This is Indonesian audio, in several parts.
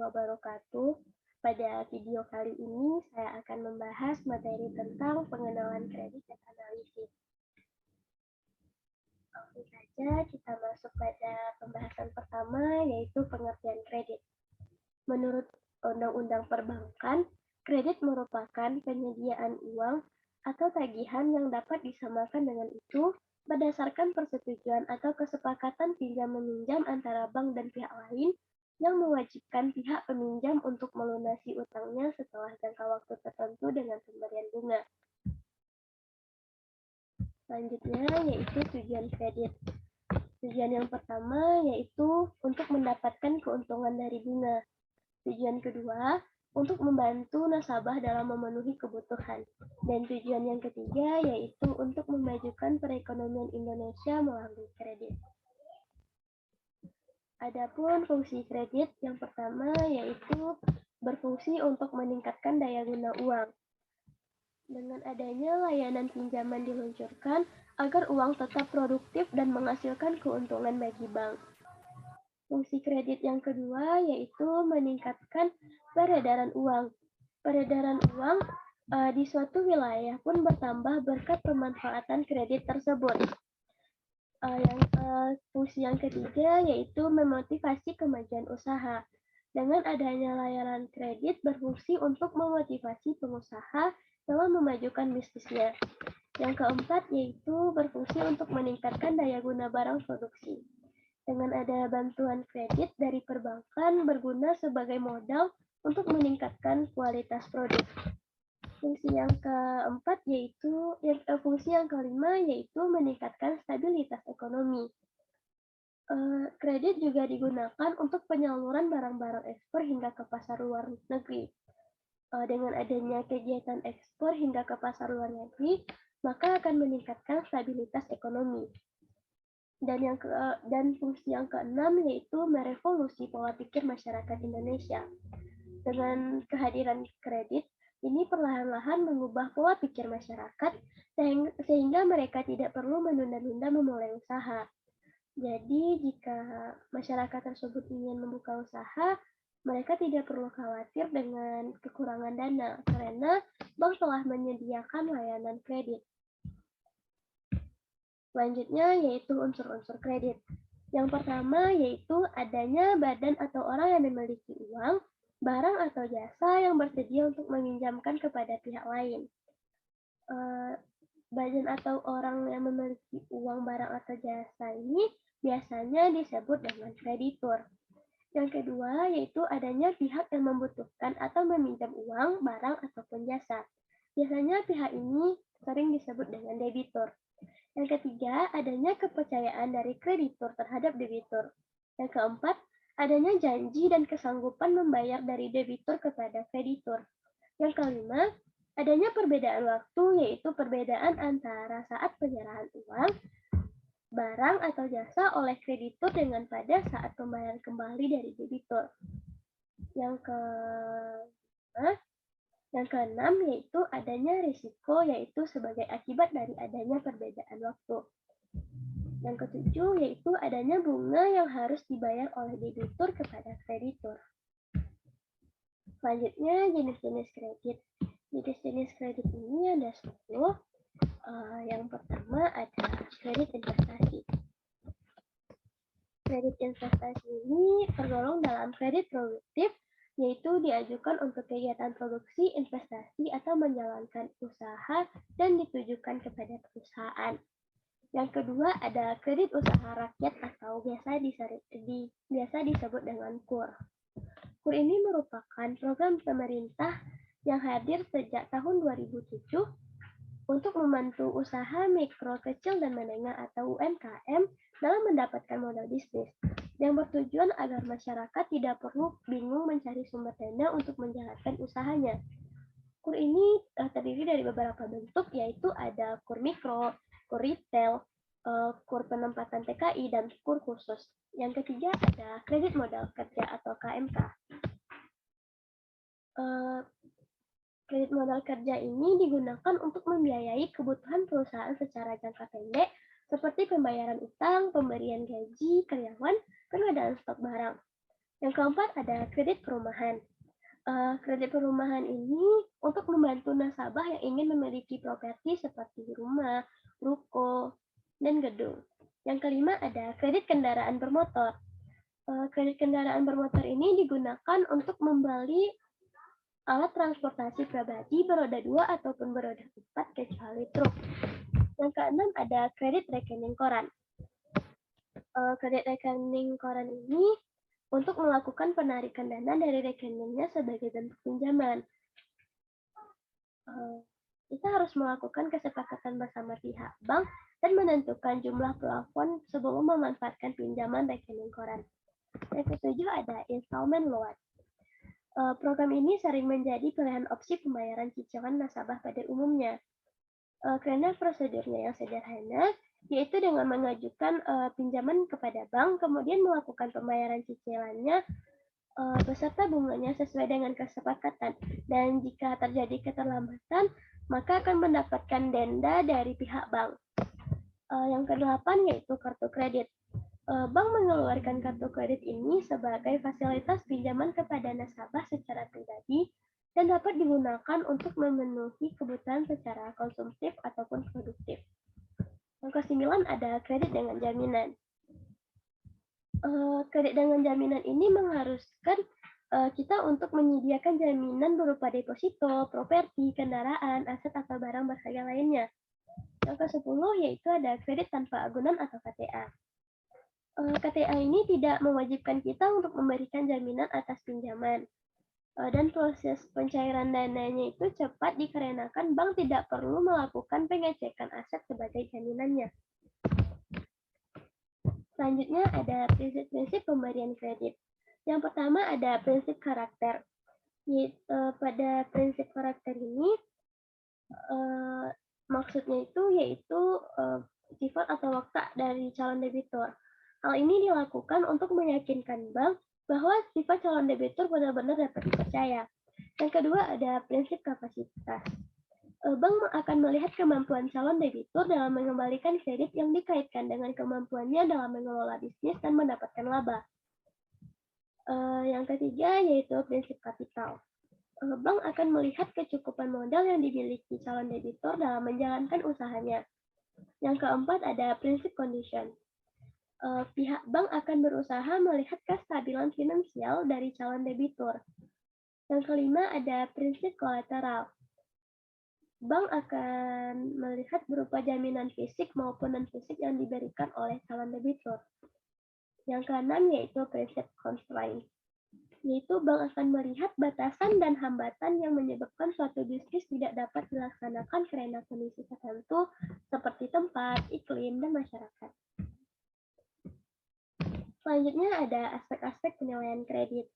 wabarakatuh. Pada video kali ini saya akan membahas materi tentang pengenalan kredit dan analisis. Langsung saja kita masuk pada pembahasan pertama, yaitu pengertian kredit. Menurut Undang-Undang Perbankan, kredit merupakan penyediaan uang atau tagihan yang dapat disamakan dengan itu berdasarkan persetujuan atau kesepakatan pinjam-meminjam antara bank dan pihak lain yang mewajibkan pihak peminjam untuk melunasi utangnya setelah jangka waktu tertentu dengan pemberian bunga. Selanjutnya yaitu tujuan kredit. Tujuan yang pertama yaitu untuk mendapatkan keuntungan dari bunga. Tujuan kedua, untuk membantu nasabah dalam memenuhi kebutuhan. Dan tujuan yang ketiga yaitu untuk memajukan perekonomian Indonesia melalui kredit. Adapun fungsi kredit yang pertama yaitu berfungsi untuk meningkatkan daya guna uang. Dengan adanya layanan pinjaman diluncurkan agar uang tetap produktif dan menghasilkan keuntungan bagi bank. Fungsi kredit yang kedua yaitu meningkatkan peredaran uang. Peredaran uang di suatu wilayah pun bertambah berkat pemanfaatan kredit tersebut. Fungsi yang ketiga yaitu memotivasi kemajuan usaha. Dengan adanya layanan kredit berfungsi untuk memotivasi pengusaha dalam memajukan bisnisnya. Yang keempat yaitu berfungsi untuk meningkatkan daya guna barang produksi. Dengan ada bantuan kredit dari perbankan berguna sebagai modal untuk meningkatkan kualitas produk. Fungsi yang keempat yaitu fungsi yang kelima yaitu meningkatkan stabilitas ekonomi. Kredit juga digunakan untuk penyaluran barang-barang ekspor hingga ke pasar luar negeri. Dengan adanya kegiatan ekspor hingga ke pasar luar negeri, maka akan meningkatkan stabilitas ekonomi. Dan fungsi yang keenam yaitu merevolusi pola pikir masyarakat Indonesia. Dengan kehadiran kredit, ini perlahan-lahan mengubah pola pikir masyarakat sehingga mereka tidak perlu menunda-nunda memulai usaha. Jadi jika masyarakat tersebut ingin membuka usaha, mereka tidak perlu khawatir dengan kekurangan dana karena bank telah menyediakan layanan kredit. Selanjutnya yaitu unsur-unsur kredit. Yang pertama yaitu adanya badan atau orang yang memiliki uang, barang atau jasa yang bersedia untuk meminjamkan kepada pihak lain. Badan atau orang yang memiliki uang, barang atau jasa ini biasanya disebut dengan kreditur. Yang kedua yaitu adanya pihak yang membutuhkan atau meminjam uang, barang ataupun jasa. Biasanya pihak ini sering disebut dengan debitur. Yang ketiga, adanya kepercayaan dari kreditur terhadap debitur. Yang keempat, adanya janji dan kesanggupan membayar dari debitur kepada kreditur. Yang kelima, adanya perbedaan waktu, yaitu perbedaan antara saat penyerahan uang, barang atau jasa oleh kreditur dengan pada saat pembayaran kembali dari debitur. Yang keenam yaitu adanya risiko, yaitu sebagai akibat dari adanya perbedaan waktu. Yang ketujuh yaitu adanya bunga yang harus dibayar oleh debitur kepada kreditur. Selanjutnya jenis-jenis kredit. Jenis-jenis kredit ini ada 10. Yang pertama ada kredit investasi. Kredit investasi ini tergolong dalam kredit produktif, yaitu diajukan untuk kegiatan produksi, investasi, atau menjalankan usaha dan ditujukan kepada perusahaan. Yang kedua ada kredit usaha rakyat atau biasa disebut dengan KUR. KUR ini merupakan program pemerintah yang hadir sejak tahun 2007 untuk membantu usaha mikro, kecil, dan menengah atau UMKM dalam mendapatkan modal bisnis, yang bertujuan agar masyarakat tidak perlu bingung mencari sumber dana untuk menjalankan usahanya. KUR ini terdiri dari beberapa bentuk, yaitu ada KUR mikro, KUR retail, KUR penempatan TKI, dan KUR khusus. Yang ketiga ada kredit modal kerja atau KMK. Kredit modal kerja ini digunakan untuk membiayai kebutuhan perusahaan secara jangka pendek, seperti pembayaran utang, pemberian gaji karyawan, pengadaan stok barang. Yang keempat ada kredit perumahan. Kredit perumahan ini untuk membantu nasabah yang ingin memiliki properti seperti rumah, ruko, dan gedung. Yang kelima ada kredit kendaraan bermotor. Kredit kendaraan bermotor ini digunakan untuk membeli alat transportasi pribadi beroda 2 ataupun beroda 4 kecuali truk. Yang keenam ada kredit rekening koran. Kredit rekening koran ini untuk melakukan penarikan dana dari rekeningnya sebagai bentuk pinjaman. Kita harus melakukan kesepakatan bersama pihak bank dan menentukan jumlah plafon sebelum memanfaatkan pinjaman rekening koran. Yang ketujuh ada installment loan. Program ini sering menjadi pilihan opsi pembayaran cicilan nasabah pada umumnya. Karena prosedurnya yang sederhana, yaitu dengan mengajukan pinjaman kepada bank, kemudian melakukan pembayaran cicilannya beserta bunganya sesuai dengan kesepakatan. Dan jika terjadi keterlambatan, maka akan mendapatkan denda dari pihak bank. Yang kedelapan yaitu kartu kredit. Bank mengeluarkan kartu kredit ini sebagai fasilitas pinjaman kepada nasabah secara pribadi dan dapat digunakan untuk memenuhi kebutuhan secara konsumtif ataupun produktif. Yang kesembilan ada kredit dengan jaminan. Kredit dengan jaminan ini mengharuskan kita untuk menyediakan jaminan berupa deposito, properti, kendaraan, aset atau barang berharga lainnya. Yang ke-10 yaitu ada kredit tanpa agunan atau KTA. KTA ini tidak mewajibkan kita untuk memberikan jaminan atas pinjaman. Dan proses pencairan dananya itu cepat dikarenakan bank tidak perlu melakukan pengecekan aset sebagai jaminannya. Selanjutnya ada prinsip-prinsip pemberian kredit. Yang pertama ada prinsip karakter. Pada prinsip karakter ini maksudnya itu yaitu sifat atau watak dari calon debitur. Hal ini dilakukan untuk meyakinkan bank bahwa sifat calon debitur benar-benar dapat dipercaya. Yang kedua ada prinsip kapasitas. Bank akan melihat kemampuan calon debitur dalam mengembalikan kredit yang dikaitkan dengan kemampuannya dalam mengelola bisnis dan mendapatkan laba. Yang ketiga yaitu prinsip kapital. Bank akan melihat kecukupan modal yang dimiliki calon debitur dalam menjalankan usahanya. Yang keempat ada prinsip condition. Pihak bank akan berusaha melihat kestabilan finansial dari calon debitur. Yang kelima ada prinsip kolateral. Bank akan melihat berupa jaminan fisik maupun non-fisik yang diberikan oleh calon debitur. Yang keenam yaitu prinsip constraint, yaitu bank akan melihat batasan dan hambatan yang menyebabkan suatu bisnis tidak dapat dilaksanakan karena kondisi tertentu seperti tempat, iklim, dan masyarakat. Selanjutnya ada aspek-aspek penilaian kredit,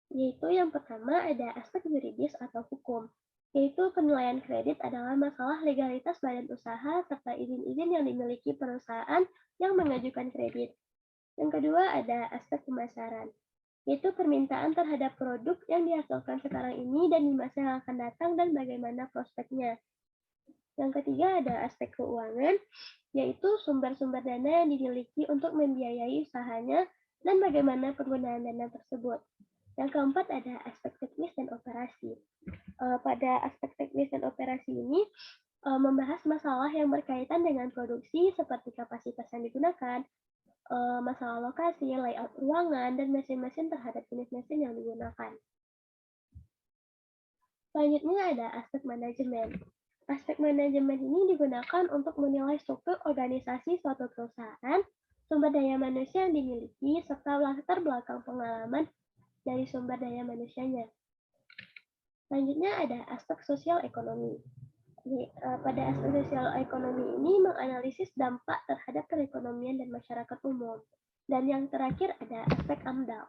yaitu yang pertama ada aspek yuridis atau hukum, yaitu penilaian kredit adalah masalah legalitas badan usaha serta izin-izin yang dimiliki perusahaan yang mengajukan kredit. Yang kedua ada aspek pemasaran, yaitu permintaan terhadap produk yang dihasilkan sekarang ini dan di masa yang akan datang dan bagaimana prospeknya. Yang ketiga ada aspek keuangan, yaitu sumber-sumber dana yang dimiliki untuk membiayai usahanya dan bagaimana penggunaan dana tersebut. Yang keempat ada aspek teknis dan operasi. Pada aspek teknis dan operasi ini membahas masalah yang berkaitan dengan produksi seperti kapasitas yang digunakan, masalah lokasi, layout ruangan, dan mesin-mesin terhadap jenis mesin yang digunakan. Selanjutnya ada aspek manajemen. Aspek manajemen ini digunakan untuk menilai struktur organisasi suatu perusahaan, sumber daya manusia yang dimiliki, serta latar belakang pengalaman dari sumber daya manusianya. Selanjutnya ada aspek sosial ekonomi. Pada aspek sosial ekonomi ini menganalisis dampak terhadap perekonomian dan masyarakat umum. Dan yang terakhir ada aspek AMDAL.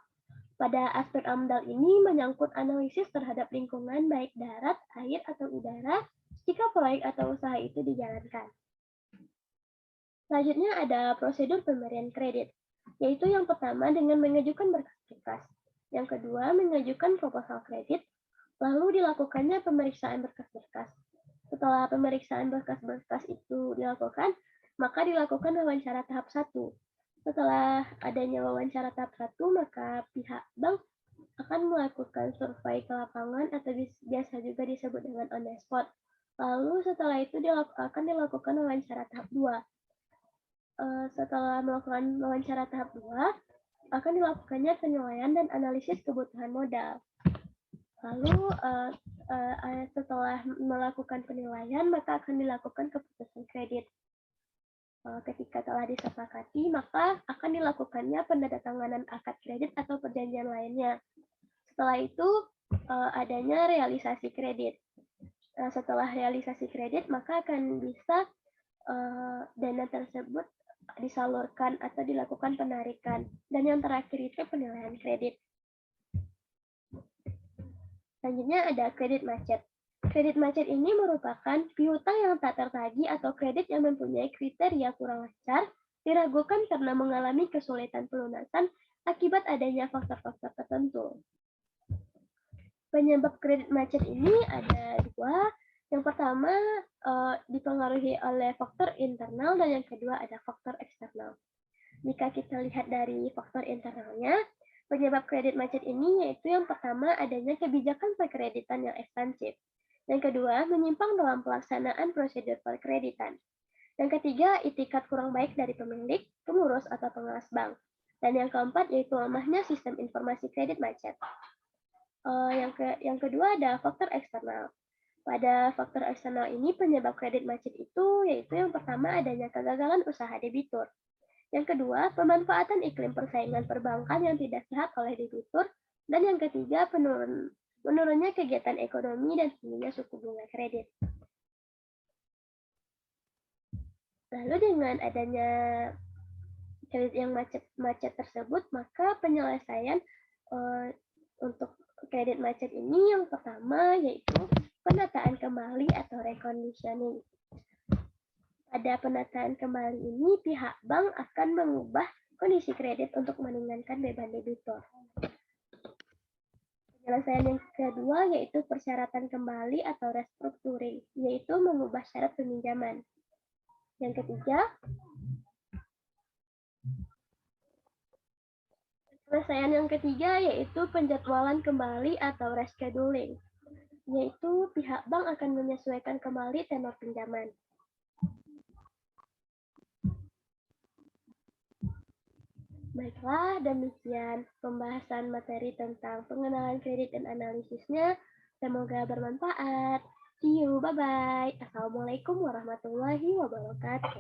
Pada aspek AMDAL ini menyangkut analisis terhadap lingkungan baik darat, air, atau udara jika proyek atau usaha itu dijalankan. Selanjutnya ada prosedur pemberian kredit, yaitu yang pertama dengan mengajukan berkas-berkas. Yang kedua, mengajukan proposal kredit, lalu dilakukannya pemeriksaan berkas-berkas. Setelah pemeriksaan berkas-berkas itu dilakukan, maka dilakukan wawancara tahap 1. Setelah adanya wawancara tahap 1, maka pihak bank akan melakukan survei ke lapangan atau biasa juga disebut dengan on the spot. Lalu setelah itu akan dilakukan wawancara tahap 2. Setelah melakukan wawancara tahap 2, akan dilakukannya penilaian dan analisis kebutuhan modal. Lalu setelah melakukan penilaian, maka akan dilakukan keputusan kredit. Ketika telah disepakati, maka akan dilakukannya penandatanganan akad kredit atau perjanjian lainnya. Setelah itu, adanya realisasi kredit. Setelah realisasi kredit, maka akan bisa dana tersebut disalurkan atau dilakukan penarikan. Dan yang terakhir itu penilaian kredit. Selanjutnya ada kredit macet. Kredit macet ini merupakan piutang yang tak tertagih atau kredit yang mempunyai kriteria kurang lancar, diragukan karena mengalami kesulitan pelunasan akibat adanya faktor-faktor tertentu. Penyebab kredit macet ini ada dua. Yang pertama dipengaruhi oleh faktor internal dan yang kedua ada faktor eksternal. Jika kita lihat dari faktor internalnya, penyebab kredit macet ini yaitu yang pertama adanya kebijakan perkreditan yang ekspansif. Yang kedua, menyimpang dalam pelaksanaan prosedur perkreditan. Yang ketiga, itikat kurang baik dari pemilik, pengurus, atau pengawas bank. Dan yang keempat, yaitu lemahnya sistem informasi kredit macet. Yang kedua ada faktor eksternal. Pada faktor eksternal ini, penyebab kredit macet itu yaitu yang pertama adanya kegagalan usaha debitur. Yang kedua, pemanfaatan iklim persaingan perbankan yang tidak sehat oleh debitur. Dan yang ketiga, menurunnya kegiatan ekonomi dan tingginya suku bunga kredit. Lalu dengan adanya kredit yang macet tersebut, maka penyelesaian untuk kredit macet ini yang pertama yaitu penataan kembali atau reconditioning. Pada penataan kembali ini, pihak bank akan mengubah kondisi kredit untuk meringankan beban debitur. Penyelesaian yang kedua yaitu persyaratan kembali atau restructuring, yaitu mengubah syarat peminjaman. Yang ketiga, penyelesaian yang ketiga yaitu penjadwalan kembali atau rescheduling, yaitu pihak bank akan menyesuaikan kembali tenor pinjaman. Baiklah, demikian pembahasan materi tentang pengenalan kredit dan analisisnya. Semoga bermanfaat. See you, bye-bye. Assalamualaikum warahmatullahi wabarakatuh.